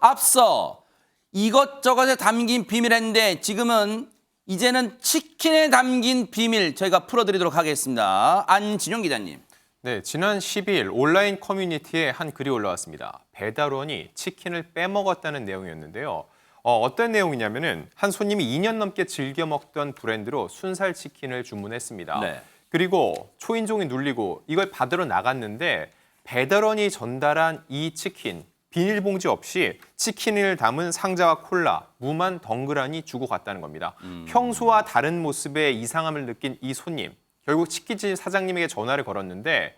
앞서 이것저것에 담긴 비밀인데 지금은 이제는 치킨에 담긴 비밀 저희가 풀어드리도록 하겠습니다. 안진용 기자님. 네, 지난 12일 온라인 커뮤니티에 한 글이 올라왔습니다. 배달원이 치킨을 빼먹었다는 내용이었는데요. 어떤 내용이냐면은 한 손님이 2년 넘게 즐겨 먹던 브랜드로 순살 치킨을 주문했습니다. 네. 그리고 초인종이 눌리고 이걸 받으러 나갔는데 배달원이 전달한 이 치킨, 비닐봉지 없이 치킨을 담은 상자와 콜라, 무만 덩그러니 주고 갔다는 겁니다. 평소와 다른 모습에 이상함을 느낀 이 손님, 결국 치킨집 사장님에게 전화를 걸었는데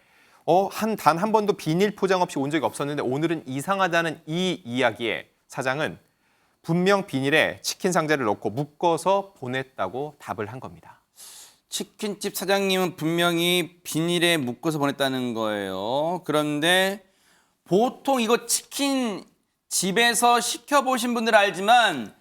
단 한 번도 비닐 포장 없이 온 적이 없었는데 오늘은 이상하다는 이 이야기에 사장은 분명 비닐에 치킨 상자를 넣고 묶어서 보냈다고 답을 한 겁니다. 치킨집 사장님은 분명히 비닐에 묶어서 보냈다는 거예요. 그런데 보통 이거 치킨 집에서 시켜보신 분들 알지만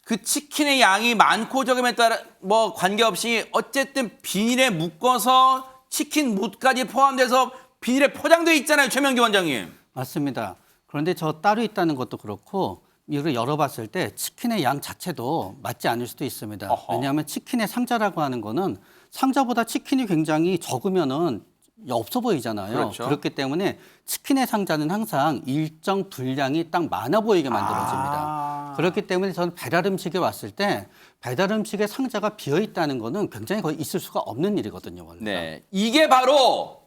그 치킨의 양이 많고 적음에 따라 뭐 관계없이 어쨌든 비닐에 묶어서 치킨 뭇까지 포함돼서 비닐에 포장돼 있잖아요. 최명기 원장님. 맞습니다. 그런데 저 따로 있다는 것도 그렇고 이걸 열어봤을 때 치킨의 양 자체도 맞지 않을 수도 있습니다. 어허. 왜냐하면 치킨의 상자라고 하는 거는 상자보다 치킨이 굉장히 적으면은 없어 보이잖아요. 그렇죠. 그렇기 때문에 치킨의 상자는 항상 일정 분량이 딱 많아 보이게 만들어집니다. 그렇기 때문에 저는 배달 음식에 왔을 때 배달 음식의 상자가 비어 있다는 거는 굉장히 거의 있을 수가 없는 일이거든요. 원래. 네, 이게 바로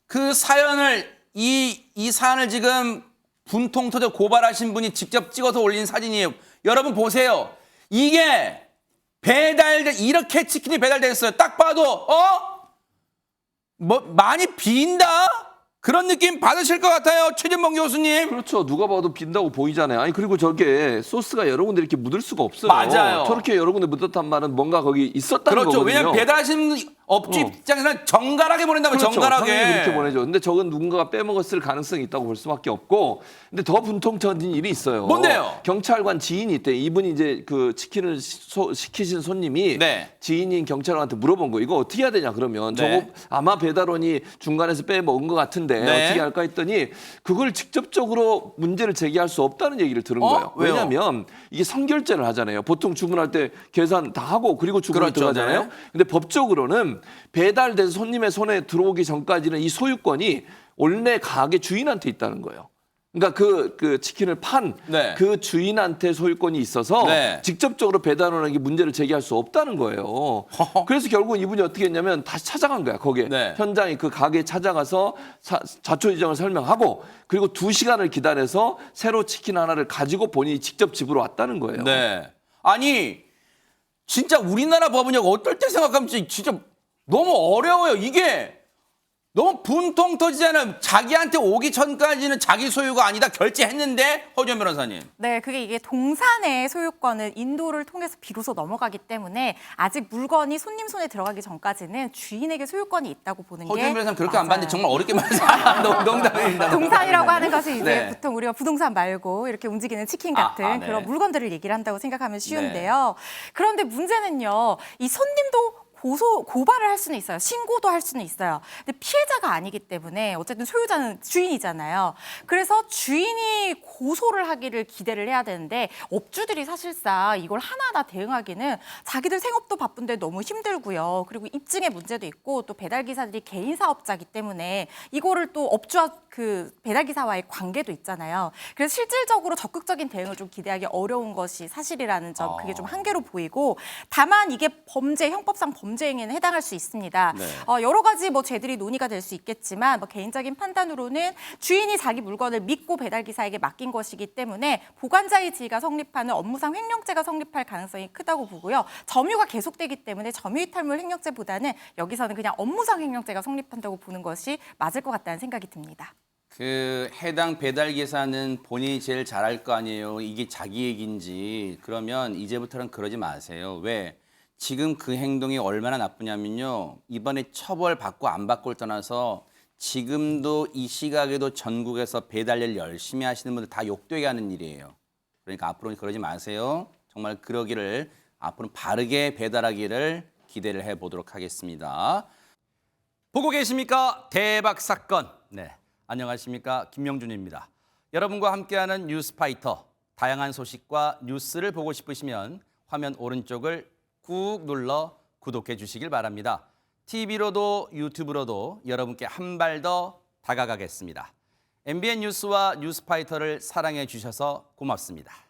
그 사연을 이 사안을 지금 분통 터져 고발하신 분이 직접 찍어서 올린 사진이에요. 여러분 보세요. 이게 이렇게 치킨이 배달됐어요. 딱 봐도 뭐 많이 빈다? 그런 느낌 받으실 것 같아요. 최진봉 교수님. 그렇죠. 누가 봐도 빈다고 보이잖아요. 아니 그리고 저게 소스가 여러 군데 이렇게 묻을 수가 없어요. 맞아요. 저렇게 여러 군데 묻었단 말은 뭔가 거기 있었다는 그렇죠. 거거든요. 왜냐하면 배달하시는 업주 입장에서는 정갈하게 보낸다면 그렇죠. 정갈하게. 당연히 그렇게 보내죠. 근데 저건 누군가가 빼먹었을 가능성이 있다고 볼 수밖에 없고. 근데 더 분통 터진 일이 있어요. 뭔데요? 경찰관 지인이 있대. 이분이 이제 그 치킨을 시키신 손님이 네. 지인인 경찰관한테 물어본 거. 이거 어떻게 해야 되냐 그러면 네. 저거 아마 배달원이 중간에서 빼먹은 것 같은데 네. 어떻게 할까 했더니 그걸 직접적으로 문제를 제기할 수 없다는 얘기를 들은 거예요. 왜요? 왜냐하면 이게 선결제를 하잖아요. 보통 주문할 때 계산 다 하고 그리고 주문을 그렇죠. 들어가잖아요. 네. 근데 법적으로는 배달돼서 손님의 손에 들어오기 전까지는 이 소유권이 원래 가게 주인한테 있다는 거예요. 그러니까 그 치킨을 판 네. 그 주인한테 소유권이 있어서 네. 직접적으로 배달원에게 문제를 제기할 수 없다는 거예요. 그래서 결국 이분이 어떻게 했냐면 다시 찾아간 거야. 거기에 네. 현장에 그 가게에 찾아가서 자초지종을 설명하고 그리고 2시간을 기다려서 새로 치킨 하나를 가지고 본인이 직접 집으로 왔다는 거예요. 네. 아니 진짜 우리나라 법은요 어떨 때 생각하면 진짜 너무 어려워요. 이게 너무 분통 터지잖아요. 자기한테 오기 전까지는 자기 소유가 아니다 결제했는데 허지원 변호사님. 네, 그게 이게 동산의 소유권은 인도를 통해서 비로소 넘어가기 때문에 아직 물건이 손님 손에 들어가기 전까지는 주인에게 소유권이 있다고 보는 게 허지원 변호사님 그렇게 안 맞아요. 봤는데 정말 어렵게 말해서 농담입니다. 동산이라고 하는 것이 이제 네. 보통 우리가 부동산 말고 이렇게 움직이는 치킨 같은 네. 그런 물건들을 얘기를 한다고 생각하면 쉬운데요. 그런데 문제는요, 이 손님도 고발을 할 수는 있어요. 신고도 할 수는 있어요. 근데 피해자가 아니기 때문에 어쨌든 소유자는 주인이잖아요. 그래서 주인이 고소를 하기를 기대를 해야 되는데 업주들이 사실상 이걸 하나하나 대응하기는 자기들 생업도 바쁜데 너무 힘들고요. 그리고 입증의 문제도 있고 또 배달기사들이 개인 사업자이기 때문에 이거를 또 업주와 그 배달기사와의 관계도 있잖아요. 그래서 실질적으로 적극적인 대응을 좀 기대하기 어려운 것이 사실이라는 점, 그게 좀 한계로 보이고 다만 이게 형법상 범죄 행위는 해당할 수 있습니다. 네. 여러 가지 뭐 죄들이 논의가 될 수 있겠지만 뭐 개인적인 판단으로는 주인이 자기 물건을 믿고 배달기사에게 맡긴 것이기 때문에 보관자의 지위가 성립하는 업무상 횡령죄가 성립할 가능성이 크다고 보고요. 점유가 계속되기 때문에 점유이탈물 횡령죄보다는 여기서는 그냥 업무상 횡령죄가 성립한다고 보는 것이 맞을 것 같다는 생각이 듭니다. 그 해당 배달 기사는 본인이 제일 잘할 거 아니에요. 이게 자기 얘기인지. 그러면 이제부터는 그러지 마세요. 왜? 지금 그 행동이 얼마나 나쁘냐면요. 이번에 처벌받고 안 받고를 떠나서 지금도 이 시각에도 전국에서 배달 일 열심히 하시는 분들 다 욕되게 하는 일이에요. 그러니까 앞으로는 그러지 마세요. 정말 그러기를 앞으로는 바르게 배달하기를 기대를 해보도록 하겠습니다. 보고 계십니까? 대박 사건. 네, 안녕하십니까? 김명준입니다. 여러분과 함께하는 뉴스파이터. 다양한 소식과 뉴스를 보고 싶으시면 화면 오른쪽을 꾹 눌러 구독해 주시길 바랍니다. TV로도 유튜브로도 여러분께 한 발 더 다가가겠습니다. MBN 뉴스와 뉴스파이터를 사랑해 주셔서 고맙습니다.